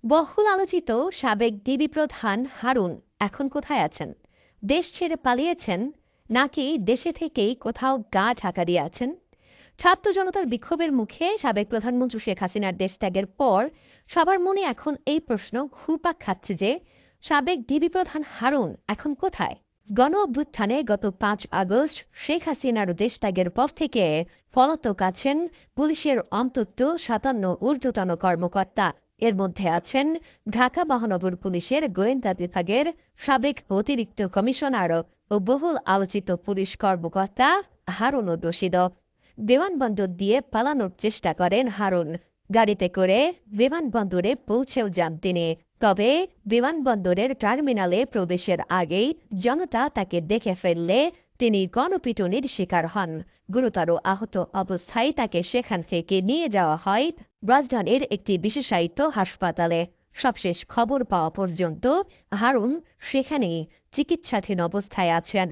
বহুল আলোচিত সাবেক ডিবি প্রধান হারুন এখন কোথায় আছেন? দেশ ছেড়ে পালিয়েছেন, নাকি দেশে থেকেই কোথাও গা ঢাকা দিয়ে আছেন? ছাত্র জনতার বিক্ষোভের মুখে সাবেক প্রধানমন্ত্রী শেখ হাসিনার দেশ ত্যাগের পর সবার মনে এখন এই প্রশ্ন ঘুরপাক খাচ্ছে যে সাবেক ডিবি প্রধান হারুন এখন কোথায়? গণ অভ্যুত্থানে গত ৫ আগস্ট শেখ হাসিনার দেশ ত্যাগের পর থেকে পলাতক আছেন পুলিশের অন্তত ৫৭ ঊর্ধ্বতন কর্মকর্তা। এর মধ্যে আছেন ঢাকা মহানগর পুলিশের গোয়েন্দা বিভাগের সাবেক অতিরিক্ত কমিশনার ও বহুল আলোচিত পুলিশ কর্মকর্তা হারুন রশিদ। বিমানবন্দর দিয়ে পালানোর চেষ্টা করেন হারুন। গাড়িতে করে বিমানবন্দরে পৌঁছেও যান তিনি। তবে বিমানবন্দরের টার্মিনালে প্রবেশের আগেই জনতা তাকে দেখে ফেললে তিনি গণপিটুনির শিকার হন। গুরুতর আহত অবস্থায় তাকে সেখান থেকে নিয়ে যাওয়া হয় রাজধানীর একটি বিশেষায়িত হাসপাতালে। সবশেষ খবর পাওয়া পর্যন্ত হারুন সেখানেই চিকিৎসাধীন অবস্থায় আছেন।